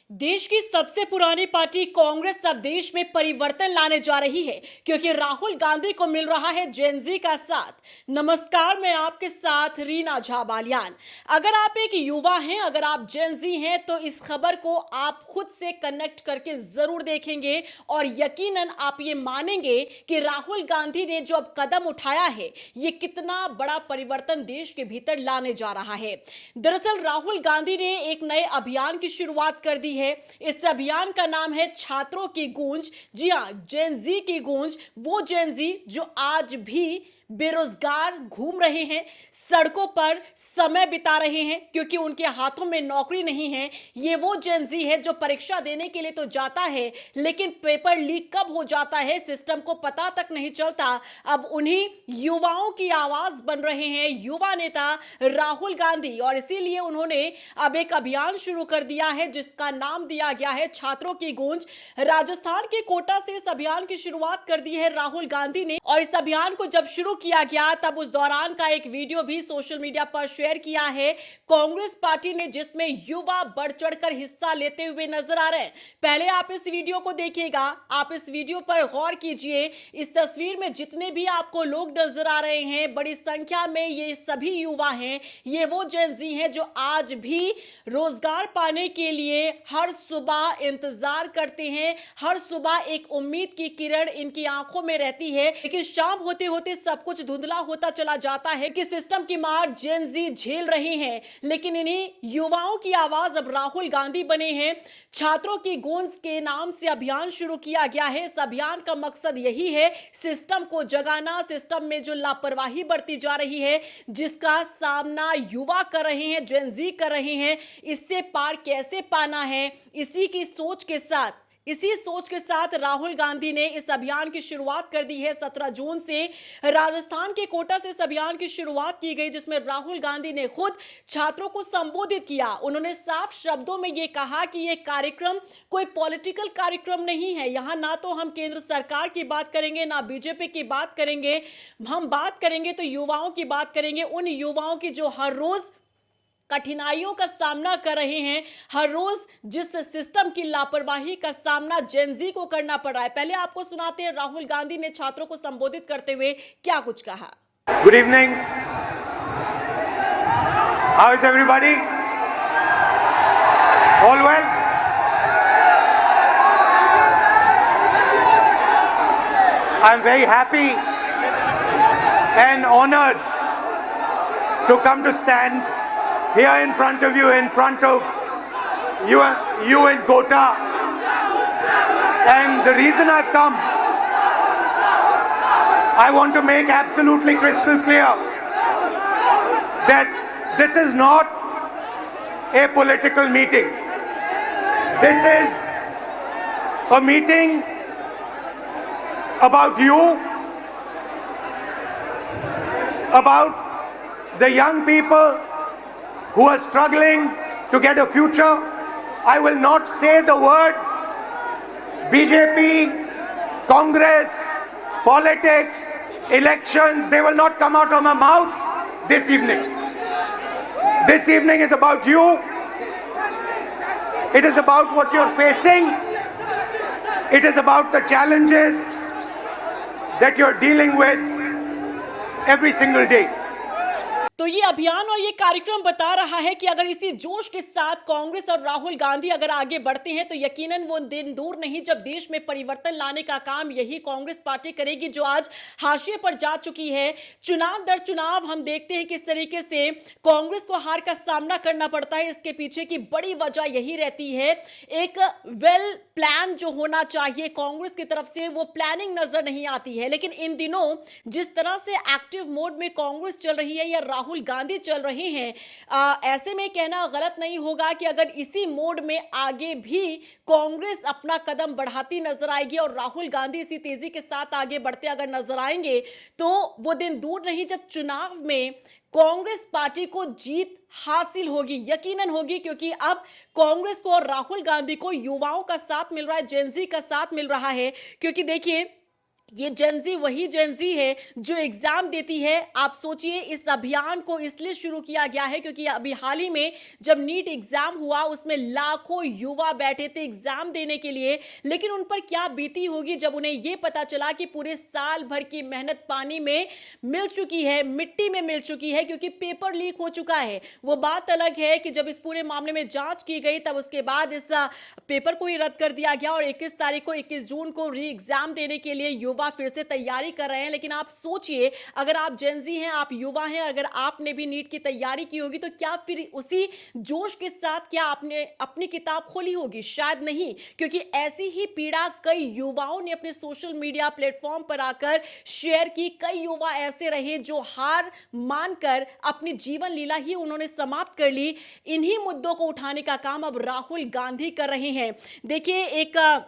देश की सबसे पुरानी पार्टी कांग्रेस अब देश में परिवर्तन लाने जा रही है क्योंकि राहुल गांधी को मिल रहा है जेनजी का साथ। नमस्कार, मैं आपके साथ रीना झा बालियान। अगर आप एक युवा हैं, अगर आप जेनजी हैं तो इस खबर को आप खुद से कनेक्ट करके जरूर देखेंगे और यकीनन आप ये मानेंगे कि राहुल गांधी ने जो अब कदम उठाया है ये कितना बड़ा परिवर्तन देश के भीतर लाने जा रहा है। दरअसल राहुल गांधी ने एक नए अभियान की शुरुआत कर दी है। इस अभियान का नाम है छात्रों की गूंज। जी हां, जेनजी की गूंज। वो जेनजी जो आज भी बेरोजगार घूम रहे हैं, सड़कों पर समय बिता रहे हैं क्योंकि उनके हाथों में नौकरी नहीं है। ये वो जेनजी है जो परीक्षा देने के लिए तो जाता है लेकिन पेपर लीक कब हो जाता है सिस्टम को पता तक नहीं चलता। अब उन्हीं युवाओं की आवाज बन रहे हैं युवा नेता राहुल गांधी और इसीलिए उन्होंने अब एक अभियान शुरू कर दिया है जिसका नाम दिया गया है छात्रों की गूंज। राजस्थान के कोटा से इस अभियान की शुरुआत कर दी है राहुल गांधी ने और इस अभियान को जब शुरू किया गया तब उस दौरान का एक वीडियो भी सोशल मीडिया पर शेयर किया है कांग्रेस पार्टी ने, जिसमें युवा बढ़ चढ़कर हिस्सा लेते हुए नजर आ रहे हैं। पहले आप इस वीडियो को देखिएगा, आप इस वीडियो पर गौर कीजिए। इस तस्वीर में जितने भी आपको लोग नजर आ रहे हैं बड़ी संख्या में ये सभी युवा हैं। ये वो जेनजी हैं जो आज भी रोजगार पाने के लिए हर सुबह इंतजार करते हैं। हर सुबह एक उम्मीद की किरण इनकी आंखों में रहती है, लेकिन शाम होते होते सब कुछ धुंधला होता चला जाता है कि सिस्टम की मार जेनजी झेल रहे हैं। लेकिन इन्हीं युवाओं की आवाज अब राहुल गांधी बने हैं। छात्रों की गूंज के नाम से अभियान शुरू किया गया है। इस अभियान का मकसद यही है सिस्टम को जगाना, सिस्टम में जो लापरवाही बढ़ती जा रही है जिसका सामना युवा कर रहे हैं, जेनजी कर रहे हैं, इससे पार कैसे पाना है। इसी सोच के साथ राहुल गांधी ने इस अभियान की शुरुआत कर दी है। 17 जून से राजस्थान के कोटा से इस अभियान की शुरुआत की गई जिसमें राहुल गांधी ने खुद छात्रों को संबोधित किया। उन्होंने साफ शब्दों में यह कहा कि यह कार्यक्रम कोई पॉलिटिकल कार्यक्रम नहीं है। यहां ना तो हम केंद्र सरकार की बात करेंगे ना बीजेपी की बात करेंगे। हम बात करेंगे तो युवाओं की बात करेंगे, उन युवाओं की जो हर रोज कठिनाइयों का सामना कर रहे हैं, हर रोज जिस सिस्टम की लापरवाही का सामना जेनजी को करना पड़ रहा है। पहले आपको सुनाते हैं राहुल गांधी ने छात्रों को संबोधित करते हुए क्या कुछ कहा। Good evening, how is everybody? All well? I am very happy and honoured to come to stand here in front of you, in front of you in Kota. And the reason I've come, I want to make absolutely crystal clear that this is not a political meeting. This is a meeting about you, about the young people who are struggling to get a future. I will not say the words BJP, Congress, politics, elections. They will not come out of my mouth this evening. This evening is about you. It is about what you're facing. It is about the challenges that you're dealing with every single day. तो ये अभियान और ये कार्यक्रम बता रहा है कि अगर इसी जोश के साथ कांग्रेस और राहुल गांधी अगर आगे बढ़ते हैं तो यकीनन वो दिन दूर नहीं जब देश में परिवर्तन लाने का काम यही कांग्रेस पार्टी करेगी जो आज हाशिए पर जा चुकी है। चुनाव दर चुनाव हम देखते हैं किस तरीके से कांग्रेस को हार का सामना करना पड़ता है। इसके पीछे की बड़ी वजह यही रहती है, एक वेल प्लान जो होना चाहिए कांग्रेस की तरफ से वो प्लानिंग नजर नहीं आती है। लेकिन इन दिनों जिस तरह से एक्टिव मोड में कांग्रेस चल रही है या राहुल गांधी चल रहे हैं, ऐसे में कहना गलत नहीं होगा कि अगर इसी मोड में आगे भी कांग्रेस अपना कदम बढ़ाती नजर आएगी और राहुल गांधी इसी तेजी के साथ आगे बढ़ते अगर नजर आएंगे तो वो दिन दूर नहीं जब चुनाव में कांग्रेस पार्टी को जीत हासिल होगी, यकीनन होगी, क्योंकि अब कांग्रेस को और राहुल गांधी को युवाओं का साथ मिल रहा है, जेनजी का साथ मिल रहा है। क्योंकि देखिए ये जेनजी वही जेनजी है जो एग्जाम देती है। आप सोचिए, इस अभियान को इसलिए शुरू किया गया है क्योंकि अभी हाल ही में जब नीट एग्जाम हुआ उसमें लाखों युवा बैठे थे एग्जाम देने के लिए, लेकिन उन पर क्या बीती होगी जब उन्हें यह पता चला कि पूरे साल भर की मेहनत पानी में मिल चुकी है, मिट्टी में मिल चुकी है, क्योंकि पेपर लीक हो चुका है। वो बात अलग है कि जब इस पूरे मामले में जांच की गई तब उसके बाद इस पेपर को ही रद्द कर दिया गया और 21 तारीख को 21 जून को री एग्जाम देने के लिए युवा फिर से तैयारी कर रहे हैं। लेकिन आप सोचिए, अगर आप जेनजी हैं, आप युवा हैं, अगर आपने भी नीट की तैयारी की होगी तो क्या फिर उसी जोश के साथ क्या आपने अपनी किताब खोली होगी? शायद नहीं, क्योंकि ऐसी ही पीड़ा कई युवाओं ने अपने सोशल मीडिया प्लेटफॉर्म पर आकर शेयर की। कई युवा ऐसे रहे जो हार मानकर अपनी जीवन लीला ही उन्होंने समाप्त कर ली। इन्हीं मुद्दों को उठाने का काम अब राहुल गांधी कर रहे हैं। देखिए, एक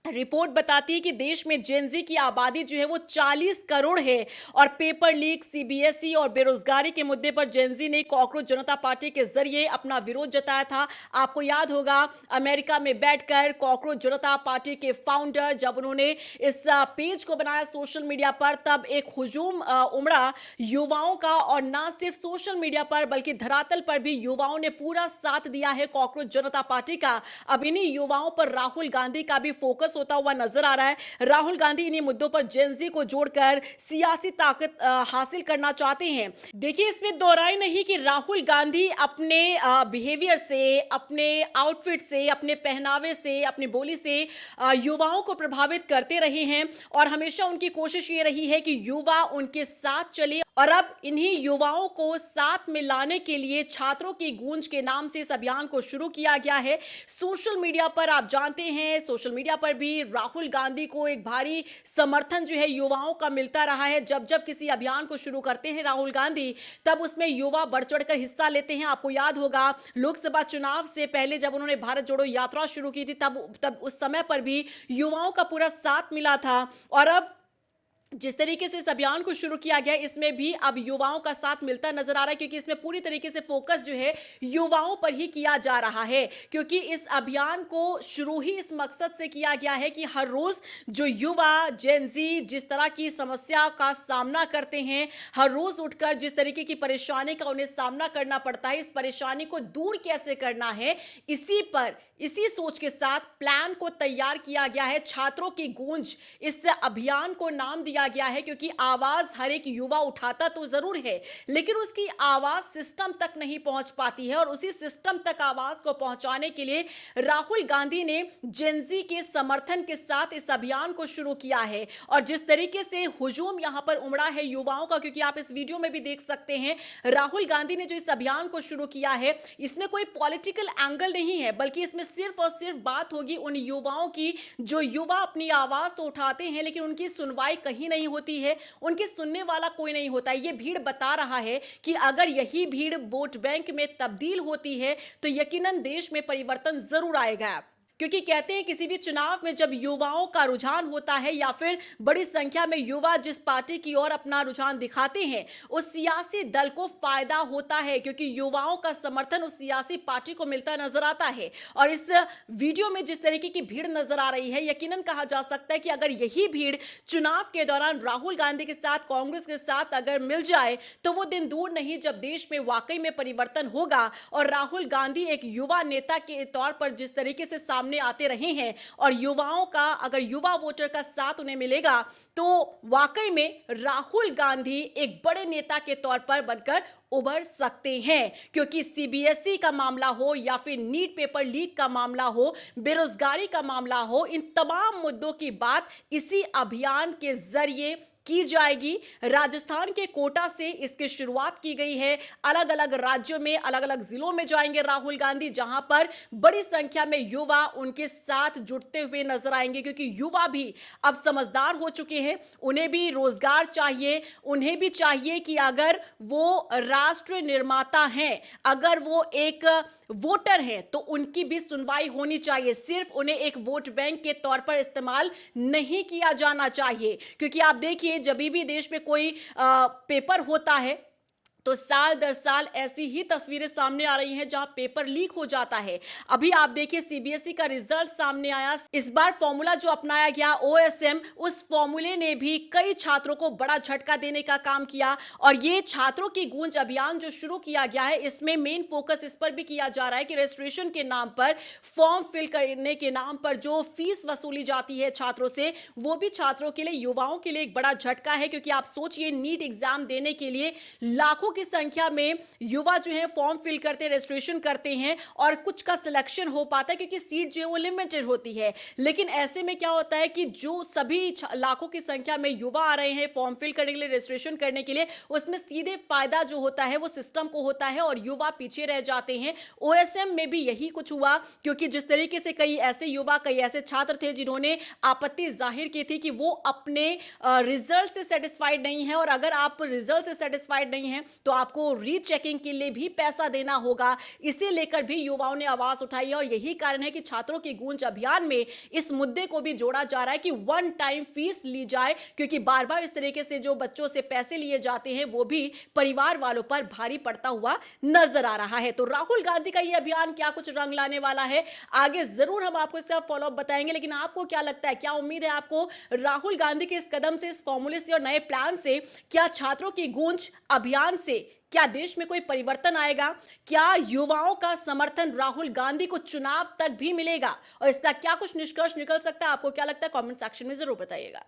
रिपोर्ट बताती है कि देश में जेनजी की आबादी जो है वो 40 करोड़ है और पेपर लीक, सीबीएसई और बेरोजगारी के मुद्दे पर जेनजी ने कॉकरोच जनता पार्टी के जरिए अपना विरोध जताया था। आपको याद होगा, अमेरिका में बैठकर कॉकरोच जनता पार्टी के फाउंडर जब उन्होंने इस पेज को बनाया सोशल मीडिया पर, तब एक हुजूम उमड़ा युवाओं का, और ना सिर्फ सोशल मीडिया पर बल्कि धरातल पर भी युवाओं ने पूरा साथ दिया है कॉकरोच जनता पार्टी का। अब इन्हीं युवाओं पर राहुल गांधी का भी फोकस होता हुआ नजर आ रहा है। राहुल गांधी इन्हीं मुद्दों पर जेनजी को जोड़कर सियासी ताकत हासिल करना चाहते हैं। देखिए, इसमें दोहराई नहीं कि राहुल गांधी अपने बिहेवियर से, अपने आउटफिट से, अपने पहनावे से, अपनी बोली से युवाओं को प्रभावित करते रहे हैं और हमेशा उनकी कोशिश ये रही है कि युवा उनके साथ चले। और अब इन्हीं युवाओं को साथ में लाने के लिए छात्रों की गूंज के नाम से इस अभियान को शुरू किया गया है। सोशल मीडिया पर आप जानते हैं, सोशल मीडिया पर भी राहुल गांधी को एक भारी समर्थन जो है युवाओं का मिलता रहा है। जब जब किसी अभियान को शुरू करते हैं राहुल गांधी, तब उसमें युवा बढ़ चढ़कर हिस्सा लेते हैं। आपको याद होगा, लोकसभा चुनाव से पहले जब उन्होंने भारत जोड़ो यात्रा शुरू की थी, तब उस समय पर भी युवाओं का पूरा साथ मिला था। और अब जिस तरीके से इस अभियान को शुरू किया गया, इसमें भी अब युवाओं का साथ मिलता नजर आ रहा है, क्योंकि इसमें पूरी तरीके से फोकस जो है युवाओं पर ही किया जा रहा है। क्योंकि इस अभियान को शुरू ही इस मकसद से किया गया है कि हर रोज जो युवा जेनजी जिस तरह की समस्या का सामना करते हैं, हर रोज उठकर जिस तरीके की परेशानी का उन्हें सामना करना पड़ता है, इस परेशानी को दूर कैसे करना है, इसी सोच के साथ प्लान को तैयार किया गया है। छात्रों की गूंज इस अभियान को नाम दिया गया है, क्योंकि आवाज हर एक युवा उठाता तो जरूर है, लेकिन उसकी आवाज सिस्टम तक नहीं पहुंच पाती है। और उसी सिस्टम तक आवाज को पहुंचाने के लिए राहुल गांधी ने जेनजी के समर्थन के साथ इस अभियान को शुरू किया है। और जिस तरीके से हुजूम यहां पर उमड़ा है युवाओं का, क्योंकि आप इस वीडियो में भी देख सकते हैं, राहुल गांधी ने जो इस अभियान को शुरू किया है, इसमें कोई पॉलिटिकल एंगल नहीं है, बल्कि इसमें सिर्फ और सिर्फ बात होगी उन युवाओं की जो युवा अपनी आवाज तो उठाते हैं लेकिन उनकी सुनवाई कहीं नहीं होती है, उनके सुनने वाला कोई नहीं होता है। ये भीड़ बता रहा है कि अगर यही भीड़ वोट बैंक में तब्दील होती है तो यकीनन देश में परिवर्तन जरूर आएगा। क्योंकि कहते हैं किसी भी चुनाव में जब युवाओं का रुझान होता है या फिर बड़ी संख्या में युवा जिस पार्टी की ओर अपना रुझान दिखाते हैं, उस सियासी दल को फायदा होता है, क्योंकि युवाओं का समर्थन उस सियासी पार्टी को मिलता नजर आता है। और इस वीडियो में जिस तरीके की भीड़ नजर आ रही है, यकीनन कहा जा सकता है कि अगर यही भीड़ चुनाव के दौरान राहुल गांधी के साथ, कांग्रेस के साथ अगर मिल जाए तो वो दिन दूर नहीं जब देश में वाकई में परिवर्तन होगा। और राहुल गांधी एक युवा नेता के तौर पर जिस तरीके से सामने आते रहे हैं, और युवाओं का, अगर युवा वोटर का साथ उन्हें मिलेगा तो वाकई में राहुल गांधी एक बड़े नेता के तौर पर बनकर उभर सकते हैं। क्योंकि सीबीएसई का मामला हो या फिर नीट पेपर लीक का मामला हो, बेरोजगारी का मामला हो, इन तमाम मुद्दों की बात इसी अभियान के जरिए की जाएगी। राजस्थान के कोटा से इसकी शुरुआत की गई है। अलग अलग राज्यों में, अलग अलग जिलों में जाएंगे राहुल गांधी, जहां पर बड़ी संख्या में युवा उनके साथ जुटते हुए नजर आएंगे। क्योंकि युवा भी अब समझदार हो चुके हैं, उन्हें भी रोजगार चाहिए, उन्हें भी चाहिए कि अगर वो राष्ट्र निर्माता हैं, अगर वो एक वोटर हैं, तो उनकी भी सुनवाई होनी चाहिए। सिर्फ उन्हें एक वोट बैंक के तौर पर इस्तेमाल नहीं किया जाना चाहिए। क्योंकि आप देखिए, जब भी देश में कोई पेपर होता है तो साल दर साल ऐसी ही तस्वीरें सामने आ रही हैं जहां पेपर लीक हो जाता है। अभी आप देखिए सीबीएसई का रिजल्ट सामने आया। इस बार फॉर्मूला जो अपनाया गया ओएसएम, उस फॉर्मूले ने भी कई छात्रों को बड़ा झटका देने का काम किया। और ये छात्रों की गूंज अभियान जो शुरू किया गया है, इसमें मेन फोकस इस पर भी किया जा रहा है कि रजिस्ट्रेशन के नाम पर, फॉर्म फिल करने के नाम पर जो फीस वसूली जाती है छात्रों से, वो भी छात्रों के लिए, युवाओं के लिए एक बड़ा झटका है। क्योंकि आप सोचिए, नीट एग्जाम देने के लिए लाखों की संख्या में युवा जो है फॉर्म फिल करते, रजिस्ट्रेशन करते हैं और कुछ का सिलेक्शन हो पाता है क्योंकि सीट जो है वो लिमिटेड होती है। लेकिन ऐसे में क्या होता है कि जो सभी लाखों की संख्या में युवा आ रहे हैं फॉर्म फिल करने के लिए, रजिस्ट्रेशन करने के लिए, उसमें सीधे फायदा जो होता है वो सिस्टम को होता है और युवा पीछे रह जाते हैं। ओएसएम में भी यही कुछ हुआ, क्योंकि जिस तरीके से कई ऐसे युवा, कई ऐसे छात्र थे जिन्होंने आपत्ति जाहिर की थी कि वो अपने रिजल्ट से सेटिस्फाइड नहीं है, और अगर आप रिजल्ट से सेटिस्फाइड नहीं हैं तो आपको रीचेकिंग के लिए भी पैसा देना होगा। इसे लेकर भी युवाओं ने आवाज उठाई है और यही कारण है कि छात्रों की गूंज अभियान में इस मुद्दे को भी जोड़ा जा रहा है कि वन टाइम फीस ली जाए, क्योंकि बार बार इस तरीके से जो बच्चों से पैसे लिए जाते हैं वो भी परिवार वालों पर भारी पड़ता हुआ नजर आ रहा है। तो राहुल गांधी का ये अभियान क्या कुछ रंग लाने वाला है, आगे जरूर हम आपको इसका फॉलोअप बताएंगे। लेकिन आपको क्या लगता है, क्या उम्मीद है आपको राहुल गांधी के इस कदम से, इस फॉर्मूले से और नए प्लान से, क्या छात्रों की गूंज अभियान से क्या देश में कोई परिवर्तन आएगा? क्या युवाओं का समर्थन राहुल गांधी को चुनाव तक भी मिलेगा? और इसका क्या कुछ निष्कर्ष निकल सकता है, आपको क्या लगता है? कमेंट सेक्शन में जरूर बताइएगा।